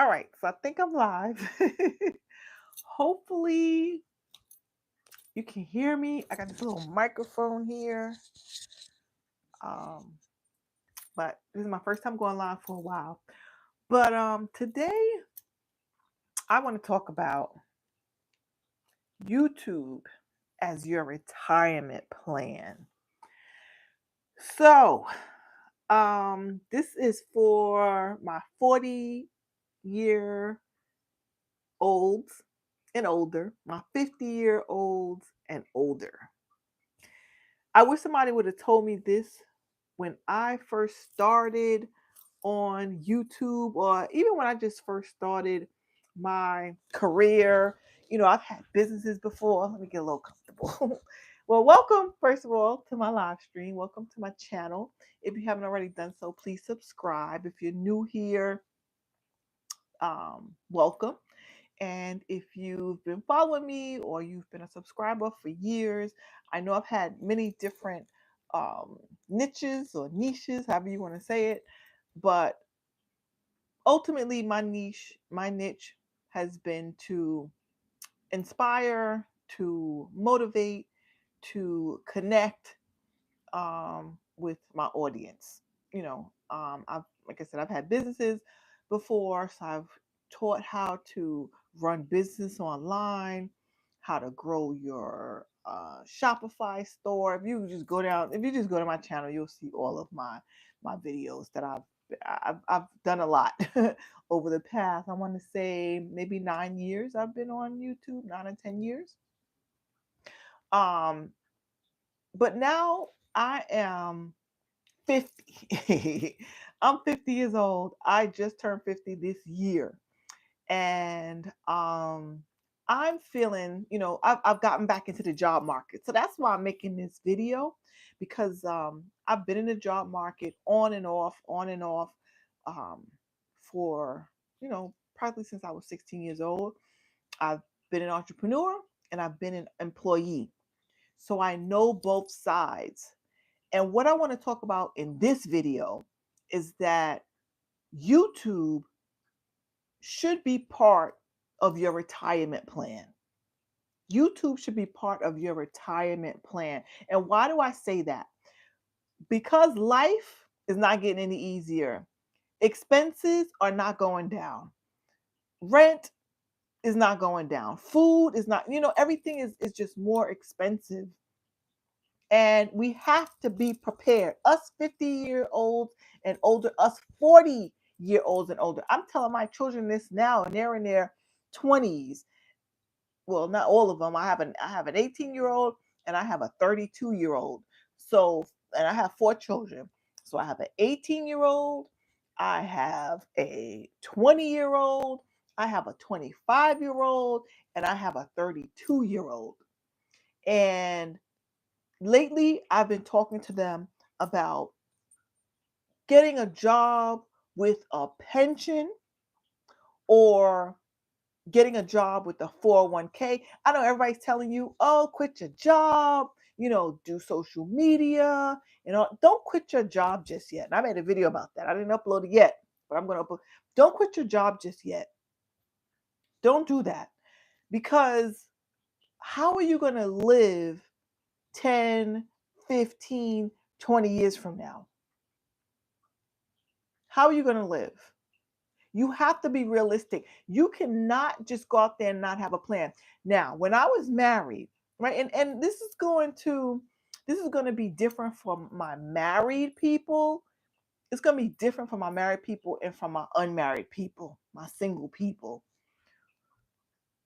All right, so I think I'm live. Hopefully, you can hear me. I got this little microphone here. Um, but this is my first time going live for a while. But today I want to talk about YouTube as your retirement plan. So, this is for my 40-year olds and older, my 50-year-olds and older. I wish somebody would have told me this when I first started on YouTube, or even when I just first started my career. I've had businesses before. Let me get a little comfortable. Well, welcome, first of all, to my live stream. Welcome to my channel. If you haven't already done so, please subscribe. If you're new here, welcome. And if you've been following me or you've been a subscriber for years, I know I've had many different um, niches or niches, however you want to say it. But ultimately, my niche has been to inspire, to motivate, to connect with my audience. I've, like I said, I've had businesses before, so I've taught how to run business online, how to grow your Shopify store. If you just go to my channel, you'll see all of my videos that I've done a lot over the past. I want to say maybe 9 years I've been on YouTube, 9 or 10 years. Um, but now I am 50. I'm 50 years old. I just turned 50 this year. And I'm feeling, I've gotten back into the job market. So that's why I'm making this video, because I've been in the job market on and off um, for, probably since I was 16 years old. I've been an entrepreneur and I've been an employee. So I know both sides. And what I want to talk about in this video is that YouTube should be part of your retirement plan. YouTube should be part of your retirement plan. And why do I say that? Because life is not getting any easier. Expenses are not going down. Rent is not going down. Food is not, everything is just more expensive. And we have to be prepared. Us 50-year-olds and older, us 40-year-olds and older. I'm telling my children this now, and they're in their 20s. Well, not all of them. I have an 18-year-old and I have a 32-year-old. So, and I have 4 children. So I have an 18-year-old, I have a 20-year-old, I have a 25-year-old, and I have a 32-year-old. And lately I've been talking to them about getting a job with a pension, or getting a job with a 401k. I know everybody's telling you, oh, quit your job, do social media, don't quit your job just yet. And I made a video about that. I didn't upload it yet, but I'm going to upload. Don't quit your job just yet. Don't do that, because how are you going to live 10, 15, 20 years from now? How are you going to live? You have to be realistic. You cannot just go out there and not have a plan. Now, when I was married, right, and this is going to be different from my married people. It's going to be different from my married people and from my unmarried people, my single people.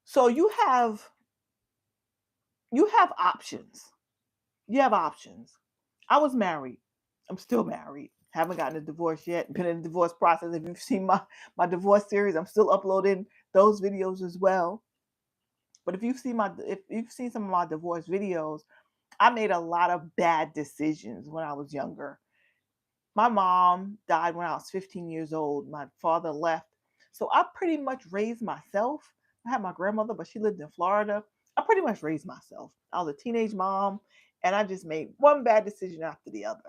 So you have options. You have options. I was married. I'm still married. Haven't gotten a divorce yet. Been in the divorce process. If you've seen my divorce series, I'm still uploading those videos as well. But if you've seen some of my divorce videos, I made a lot of bad decisions when I was younger. My mom died when I was 15 years old. My father left. So I pretty much raised myself. I had my grandmother, but she lived in Florida. I pretty much raised myself. I was a teenage mom, and I just made one bad decision after the other.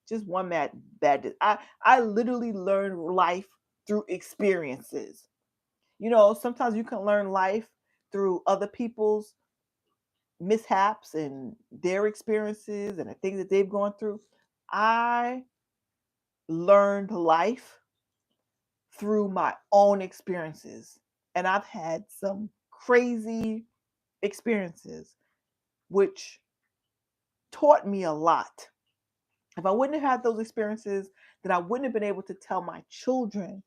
Just one bad I literally learned life through experiences. Sometimes you can learn life through other people's mishaps and their experiences and the things that they've gone through. I learned life through my own experiences. And I've had some crazy experiences which taught me a lot. If I wouldn't have had those experiences, then I wouldn't have been able to tell my children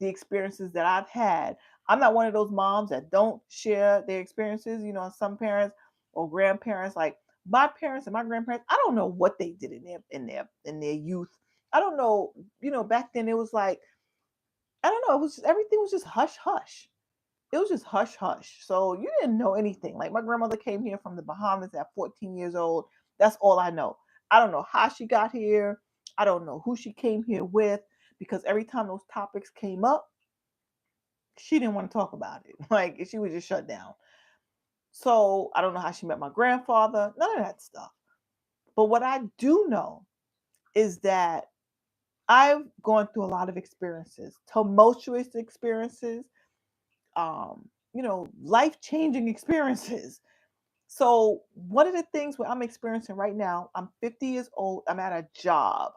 the experiences that I've had. I'm not one of those moms that don't share their experiences. Some parents or grandparents, like my parents and my grandparents, I don't know what they did in their youth. I don't know. Back then it was like, I don't know. It was just, everything was just hush hush. It was just hush hush. So you didn't know anything. Like my grandmother came here from the Bahamas at 14 years old. That's all I know. I don't know how she got here. I don't know who she came here with, because every time those topics came up, she didn't want to talk about it. Like she was just shut down. So I don't know how she met my grandfather, none of that stuff. But what I do know is that I've gone through a lot of experiences, tumultuous experiences, life changing experiences. So one of the things what I'm experiencing right now, I'm 50 years old, I'm at a job.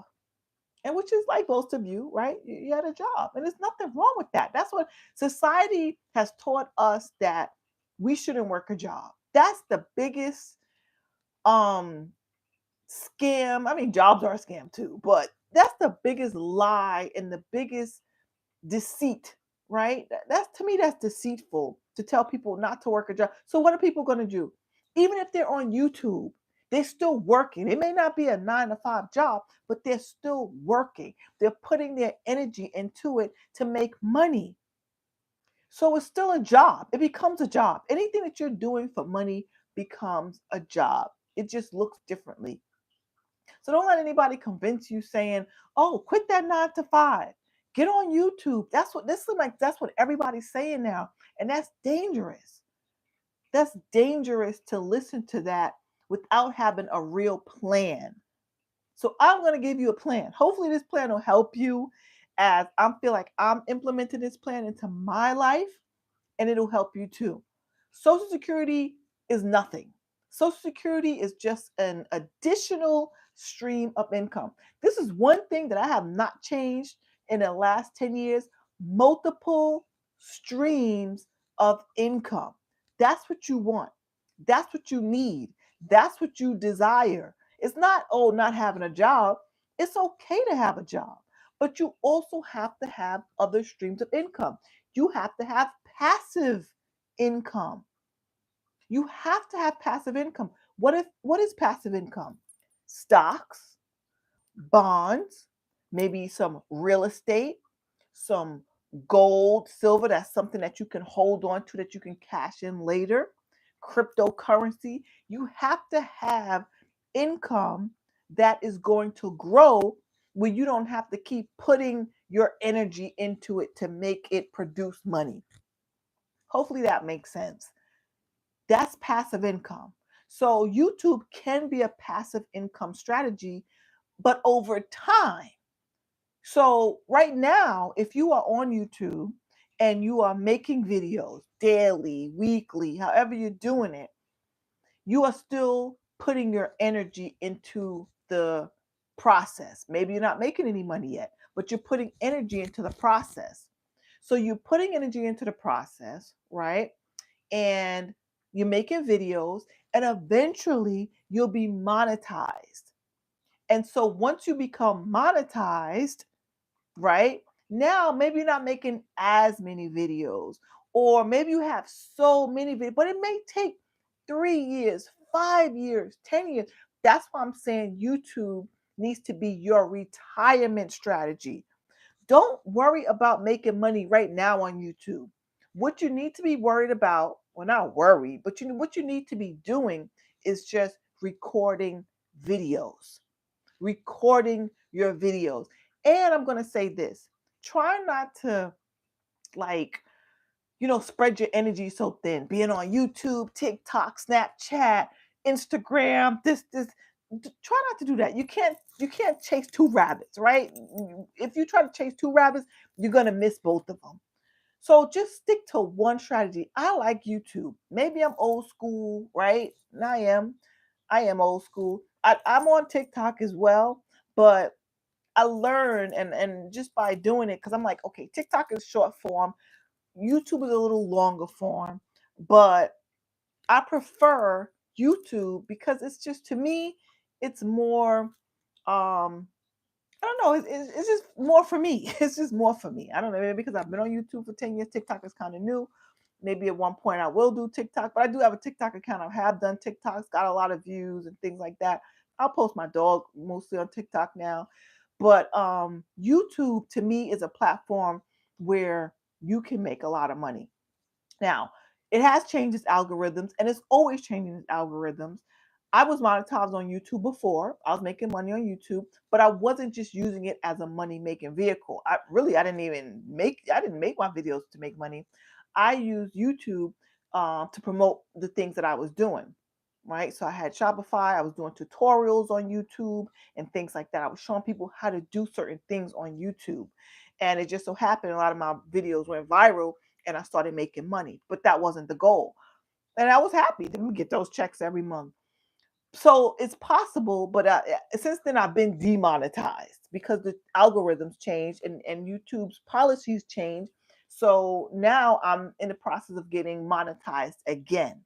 And which is like most of you, right? You had a job. And there's nothing wrong with that. That's what society has taught us, that we shouldn't work a job. That's the biggest um scam. I mean, jobs are a scam too, but that's the biggest lie and the biggest deceit, right? That's, to me, that's deceitful to tell people not to work a job. So what are people going to do? Even if they're on YouTube, they're still working. It may not be a 9 to 5 job, but they're still working. They're putting their energy into it to make money. So it's still a job. It becomes a job. Anything that you're doing for money becomes a job. It just looks differently. So don't let anybody convince you saying, "Oh, quit that 9 to 5. Get on YouTube." That's what everybody's saying now, and that's dangerous. That's dangerous to listen to that without having a real plan. So I'm going to give you a plan. Hopefully this plan will help you, as I feel like I'm implementing this plan into my life, and it'll help you too. Social Security is nothing. Social Security is just an additional stream of income. This is one thing that I have not changed in the last 10 years: multiple streams of income. That's what you want. That's what you need. That's what you desire. It's not, oh, not having a job. It's okay to have a job, but you also have to have other streams of income. You have to have passive income. You have to have passive income. What is passive income? Stocks, bonds, maybe some real estate, some gold, silver. That's something that you can hold on to, that you can cash in later. Cryptocurrency. You have to have income that is going to grow, where you don't have to keep putting your energy into it to make it produce money. Hopefully that makes sense. That's passive income. So YouTube can be a passive income strategy, but over time. So right now, if you are on YouTube and you are making videos daily, weekly, however you're doing it, you are still putting your energy into the process. Maybe you're not making any money yet, but you're putting energy into the process. So you're putting energy into the process, right? And you're making videos, and eventually you'll be monetized. And so once you become monetized, right, now maybe you're not making as many videos, or maybe you have so many videos, but it may take 3 years, 5 years, 10 years. That's why I'm saying YouTube needs to be your retirement strategy. Don't worry about making money right now on YouTube. What you need to be worried about, well, not worried, but what you need to be doing is just recording videos, recording your videos. And I'm going to say this: try not to, like, spread your energy so thin, being on YouTube, TikTok, Snapchat, Instagram, this. Try not to do that. You can't chase two rabbits, right? If you try to chase two rabbits, you're going to miss both of them. So just stick to one strategy. I like YouTube. Maybe I'm old school, right? And I am. I am old school. I'm on TikTok as well, but I learned and just by doing it, because I'm like, okay, TikTok is short form, YouTube is a little longer form, but I prefer YouTube because it's just, to me, it's more I don't know. It's just more for me. It's just more for me. I don't know. Maybe because I've been on YouTube for 10 years. TikTok is kind of new. Maybe at one point I will do TikTok, but I do have a TikTok account. I have done TikToks, got a lot of views and things like that. I'll post my dog mostly on TikTok now. But YouTube to me is a platform where you can make a lot of money. Now, it has changed its algorithms and it's always changing its algorithms. I was monetized on YouTube before. I was making money on YouTube, but I wasn't just using it as a money making vehicle. I didn't make my videos to make money. I used YouTube to promote the things that I was doing. Right. So I had Shopify. I was doing tutorials on YouTube and things like that. I was showing people how to do certain things on YouTube. And it just so happened a lot of my videos went viral and I started making money. But that wasn't the goal. And I was happy to get those checks every month. So it's possible, but since then I've been demonetized because the algorithms changed and YouTube's policies changed. So now I'm in the process of getting monetized again.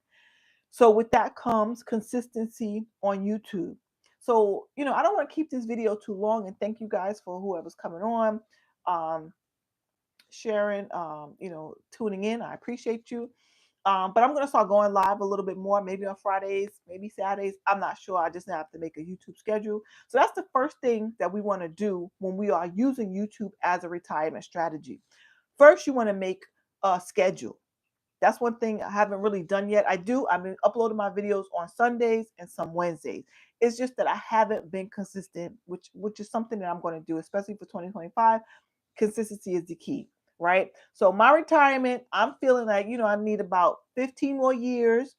So with that comes consistency on YouTube. So, I don't want to keep this video too long, and thank you guys for whoever's coming on. Um, sharing, tuning in. I appreciate you. But I'm going to start going live a little bit more, maybe on Fridays, maybe Saturdays. I'm not sure. I just have to make a YouTube schedule. So that's the first thing that we want to do when we are using YouTube as a retirement strategy. First, you want to make a schedule. That's one thing I haven't really done yet. I've been uploading my videos on Sundays and some Wednesdays. It's just that I haven't been consistent, which is something that I'm going to do, especially for 2025. Consistency is the key, right? So my retirement, I'm feeling like, I need about 15 more years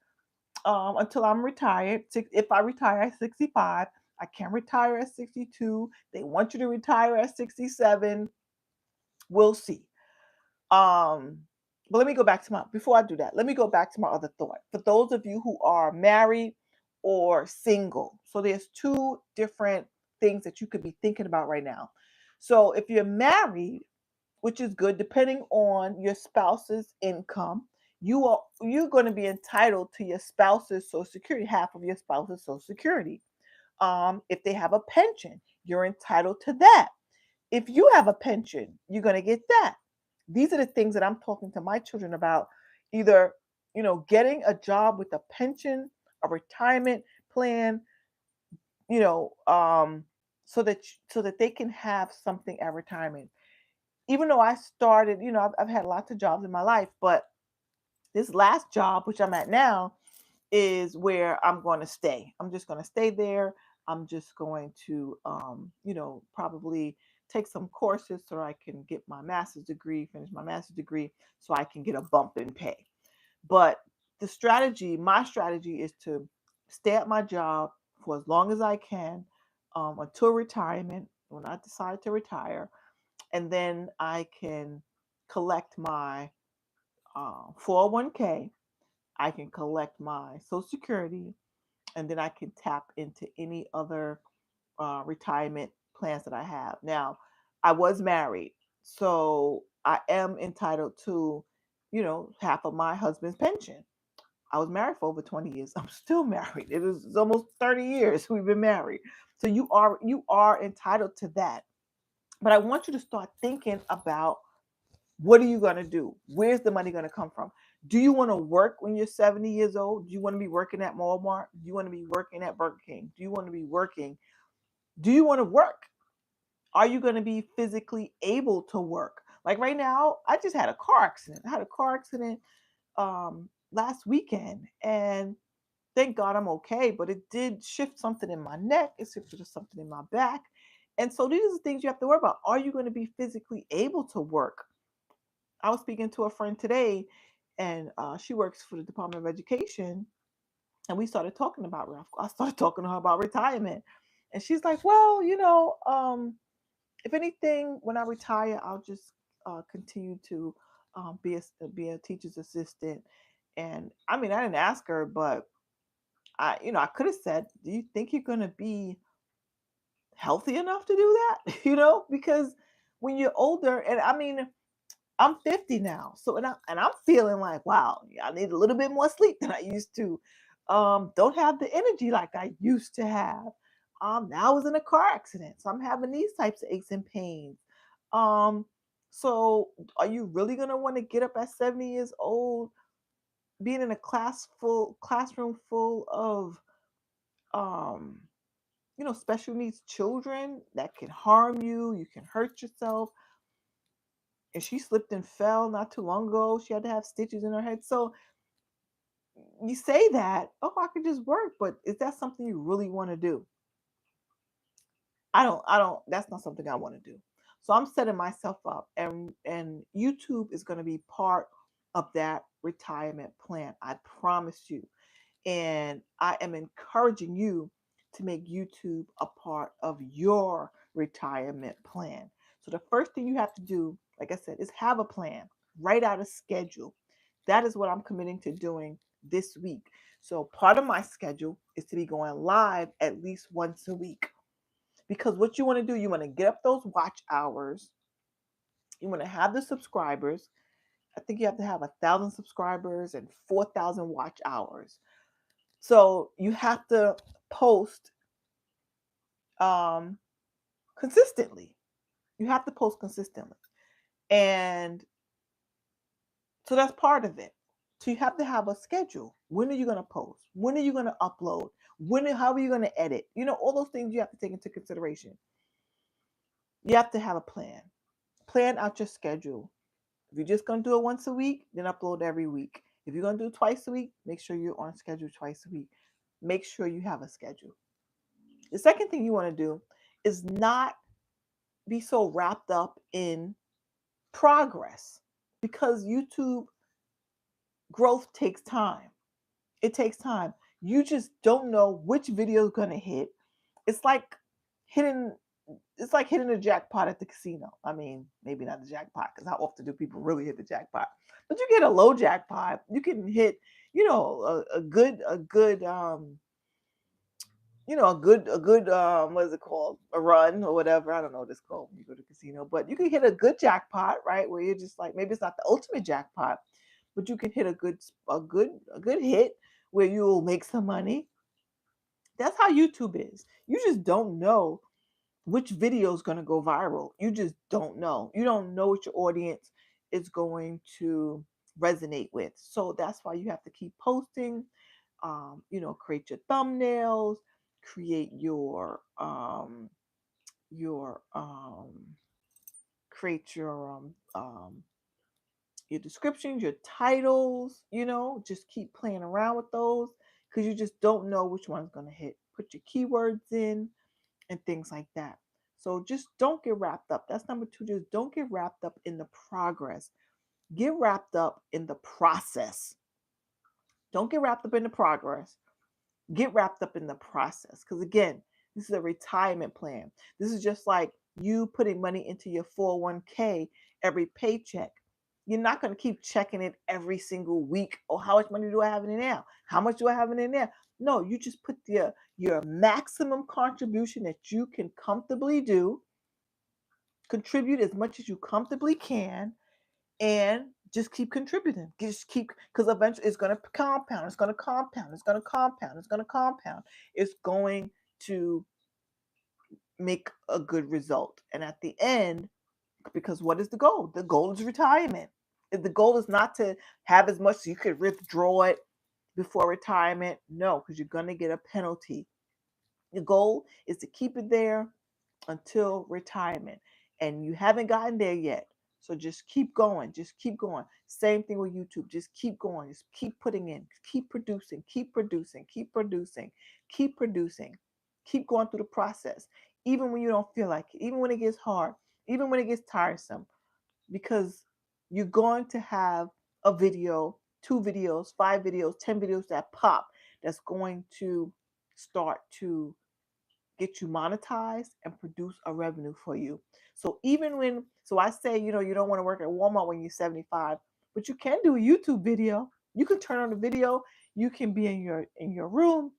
until I'm retired. If I retire at 65, I can retire at 62. They want you to retire at 67. We'll see. Um, but let me go back to before I do that, let me go back to my other thought. For those of you who are married or single, so there's two different things that you could be thinking about right now. So if you're married, which is good, depending on your spouse's income, you're going to be entitled to your spouse's Social Security, half of your spouse's Social Security. If they have a pension, you're entitled to that. If you have a pension, you're going to get that. These are the things that I'm talking to my children about. Either, getting a job with a pension, a retirement plan, you know, um, so that they can have something at retirement. Even though I started, I've had lots of jobs in my life, but this last job, which I'm at now, is where I'm going to stay. I'm just going to stay there. I'm just going to, probably take some courses so I can get my master's degree, finish my master's degree, so I can get a bump in pay. But my strategy is to stay at my job for as long as I can until retirement when I decide to retire. And then I can collect my 401k. I can collect my Social Security, and then I can tap into any other retirement plans that I have. Now, I was married, so I am entitled to, half of my husband's pension. I was married for over 20 years. I'm still married. It's almost 30 years we've been married. So you are entitled to that. But I want you to start thinking about, what are you going to do? Where's the money going to come from? Do you want to work when you're 70 years old? Do you want to be working at Walmart? Do you want to be working at Burger King? Do you want to be working? Do you want to work? Are you going to be physically able to work? Like right now, I just had a car accident. I had a car accident last weekend, and thank God I'm okay. But it did shift something in my neck. It shifted something in my back, and so these are the things you have to worry about. Are you going to be physically able to work? I was speaking to a friend today, and she works for the Department of Education, and we started talking about. I started talking to her about retirement, and she's like, "Well, if anything, when I retire, I'll just continue to be a teacher's assistant. And I mean, I didn't ask her, but I could have said, "Do you think you're gonna be healthy enough to do that?" Because when you're older, and I mean, I'm 50 now, so and I'm feeling like, wow, yeah, I need a little bit more sleep than I used to. Don't have the energy like I used to have. Now I was in a car accident, so I'm having these types of aches and pains. Um, so are you really gonna want to get up at 70 years old, being in a classroom full of um, special needs children that can harm you? You can hurt yourself. And she slipped and fell not too long ago. She had to have stitches in her head. So you say that, oh, I could just work, but is that something you really want to do? I don't, that's not something I want to do. So I'm setting myself up, and YouTube is going to be part of that retirement plan. I promise you. And I am encouraging you to make YouTube a part of your retirement plan. So the first thing you have to do, like I said, is have a plan, write out a schedule. That is what I'm committing to doing this week. So part of my schedule is to be going live at least once a week. Because what you want to do, you want to get up those watch hours. You want to have the subscribers. I think you have to have 1,000 subscribers and 4,000 watch hours. So you have to post um, consistently. You have to post consistently. And so that's part of it. So you have to have a schedule. When are you going to post? When are you going to upload? How are you going to edit? All those things you have to take into consideration. You have to have a plan. Plan out your schedule. If you're just going to do it once a week, then upload every week. If you're going to do it twice a week, make sure you're on schedule twice a week. Make sure you have a schedule. The second thing you want to do is not be so wrapped up in progress, because YouTube growth takes time. It takes time. You just don't know which video is going to hit. It's like hitting hitting a jackpot at the casino. I mean, maybe not the jackpot, because how often do people really hit the jackpot? But you get a low jackpot. You can hit, a good what is it called, a run or whatever. I don't know what it's called when you go to the casino, but you can hit a good jackpot, right, where you're just like, maybe it's not the ultimate jackpot, but you can hit a good hit where you'll make some money. That's how YouTube is. You just don't know which video is going to go viral. You just don't know. You don't know what your audience is going to resonate with. So that's why you have to keep posting. Create your thumbnails, create your create your descriptions, your titles. Just keep playing around with those, because you just don't know which one's going to hit. Put your keywords in and things like that. So just don't get wrapped up. That's number two. Just don't get wrapped up in the progress. Get wrapped up in the process. Don't get wrapped up in the progress. Get wrapped up in the process. Because again, this is a retirement plan. This is just like you putting money into your 401k every paycheck. You're not going to keep checking it every single week. Oh, how much money do I have in there now? How much do I have in there? No, you just put your maximum contribution that you can comfortably do. Contribute as much as you comfortably can, and just keep contributing. Just keep, because eventually it's going to compound. It's going to compound. It's going to compound. It's going to compound. It's going to make a good result. And at the end, because what is the goal? The goal is retirement. If the goal is not to have as much so you could withdraw it before retirement, no, because you're going to get a penalty. The goal is to keep it there until retirement. And you haven't gotten there yet. So just keep going. Just keep going. Same thing with YouTube. Just keep going. Just keep putting in. Keep producing. Keep producing. Keep producing. Keep producing. Keep going through the process. Even when you don't feel like it. Even when it gets hard. Even when it gets tiresome. Because you're going to have a video, 2 videos, 5 videos, 10 videos that pop. That's going to start to get you monetized and produce a revenue for you. So I say, you don't want to work at Walmart when you're 75. but you can do a YouTube video. You can turn on a video. You can be in your room.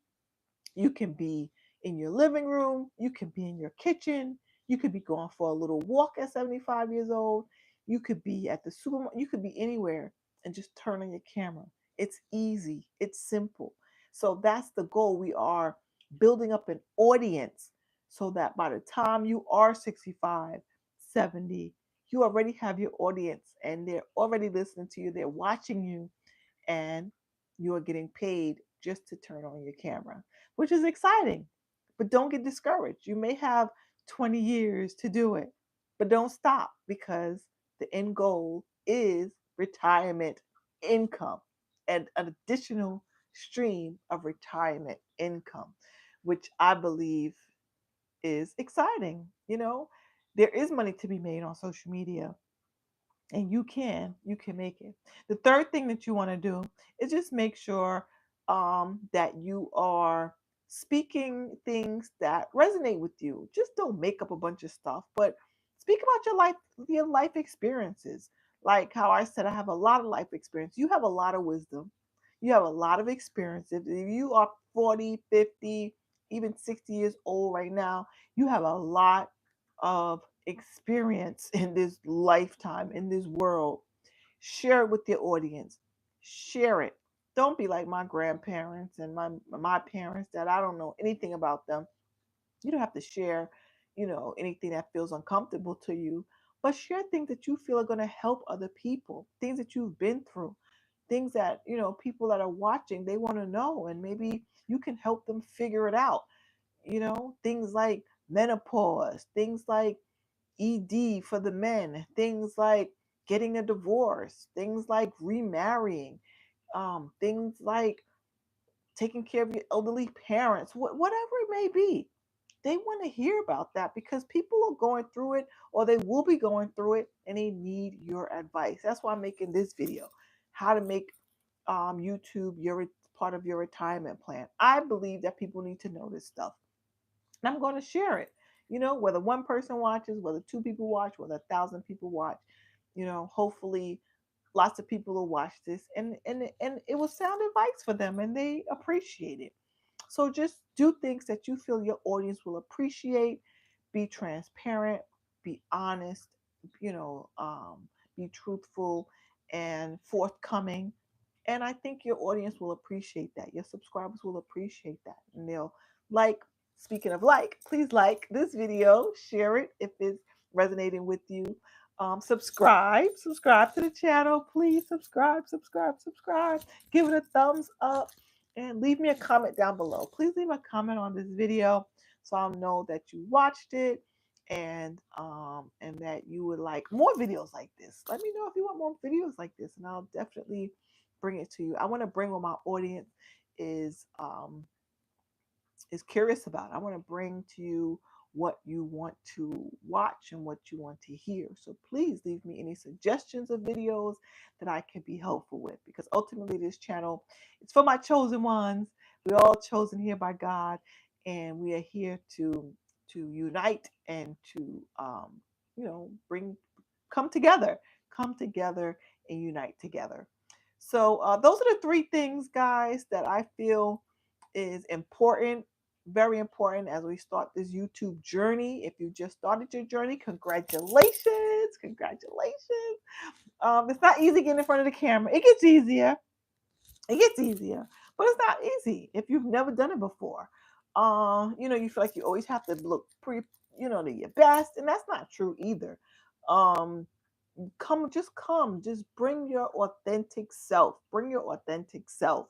You can be in your living room. You can be in your kitchen. You could be going for a little walk at 75 years old. You could be at the supermarket. You could be anywhere and just turn on your camera. It's easy. It's simple. So that's the goal. We are building up an audience so that by the time you are 65, 70, you already have your audience and they're already listening to you. They're watching you and you are getting paid just to turn on your camera, which is exciting. But don't get discouraged. You may have 20 years to do it, but don't stop because the end goal is retirement income and an additional stream of retirement income, which I believe is exciting. There is money to be made on social media and you can make it. The third thing that you want to do is just make sure that you are speaking things that resonate with you. Just don't make up a bunch of stuff, but speak about your life experiences. Like how I said, I have a lot of life experience. You have a lot of wisdom. You have a lot of experiences. If you are 40, 50, even 60 years old right now, you have a lot of experience in this lifetime, in this world. Share it with your audience. Share it. Don't be like my grandparents and my parents that I don't know anything about them. You don't have to share, anything that feels uncomfortable to you, but share things that you feel are going to help other people, things that you've been through, things that, people that are watching, they want to know, and maybe you can help them figure it out. Things like menopause, things like ED for the men, things like getting a divorce, things like remarrying, things like taking care of your elderly parents, whatever it may be. They want to hear about that because people are going through it or they will be going through it and they need your advice. That's why I'm making this video, how to make YouTube part of your retirement plan. I believe that people need to know this stuff and I'm going to share it. Whether one person watches, whether two people watch, whether 1,000 people watch, hopefully lots of people will watch this and it will sound advice for them and they appreciate it. So just do things that you feel your audience will appreciate. Be transparent, be honest, you know, um, be truthful and forthcoming. And I think your audience will appreciate that. Your subscribers will appreciate that. And they'll like, speaking of like, please like this video, share it if it's resonating with you. Subscribe to the channel. Please subscribe. Give it a thumbs up and leave me a comment down below. Please leave a comment on this video so I'll know that you watched it and that you would like more videos like this. Let me know if you want more videos like this and I'll definitely bring it to you. I want to bring what my audience is um is curious about. I want to bring to you what you want to watch and what you want to hear. So please leave me any suggestions of videos that I can be helpful with because ultimately this channel is for my chosen ones. We're all chosen here by God and we are here to unite and to bring come together and unite together. So those are the three things, guys, that I feel is important, very important as we start this YouTube journey. If you just started your journey, congratulations, congratulations. It's not easy getting in front of the camera. It gets easier, but it's not easy if you've never done it before. You feel like you always have to look to your best, and that's not true either. Um, just bring your authentic self. Bring your authentic self,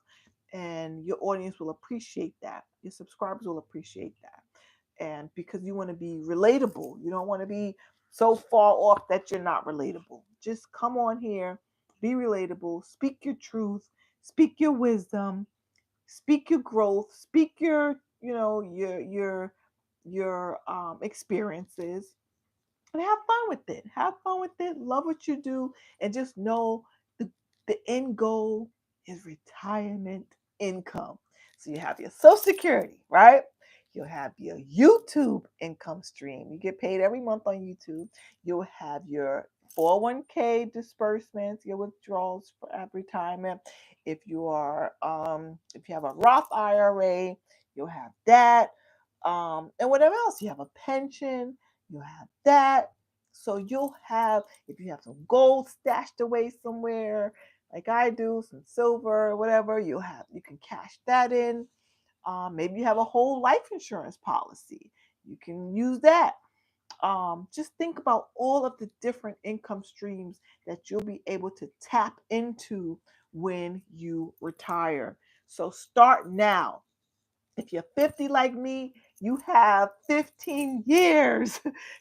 and your audience will appreciate that. Your subscribers will appreciate that, and because you want to be relatable, you don't want to be so far off that you're not relatable. Just come on here, be relatable, speak your truth, speak your wisdom, speak your growth, speak your experiences, and have fun with it. Have fun with it. Love what you do, and just know the end goal is retirement income. So you have your Social Security, right? You'll have your YouTube income stream. You get paid every month on YouTube. You'll have your 401k disbursements, your withdrawals for retirement. If you are if you have a Roth IRA, you'll have that. And whatever else, you have a pension, you'll have that. So you'll have, if you have some gold stashed away somewhere, like I do, some silver, whatever, you can cash that in. Maybe you have a whole life insurance policy. You can use that. Just think about all of the different income streams that you'll be able to tap into when you retire. So start now. If you're 50 like me, you have 15 years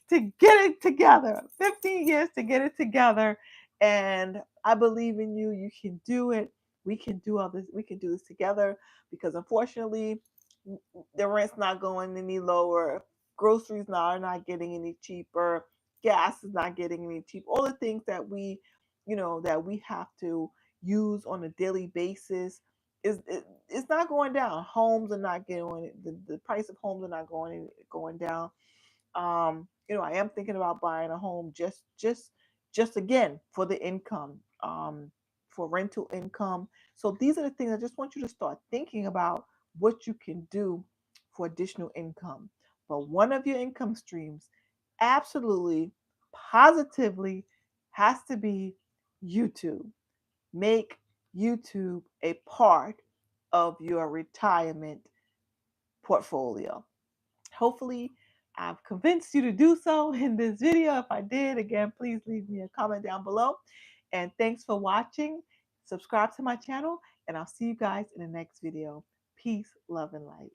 to get it together. 15 years to get it together. And I believe in you. You can do it. We can do all this. We can do this together because unfortunately, the rent's not going any lower. Groceries are not getting any cheaper. Gas is not getting any cheaper. All the things that that we have to use on a daily basis it's not going down. Homes are not getting the price of homes are not going down. I am thinking about buying a home just again for the income, for rental income. So these are the things I just want you to start thinking about what you can do for additional income. But one of your income streams absolutely positively has to be YouTube. Make YouTube a part of your retirement portfolio. Hopefully, I've convinced you to do so in this video. If I did, again, please leave me a comment down below. And thanks for watching. Subscribe to my channel, and I'll see you guys in the next video. Peace, love, and light.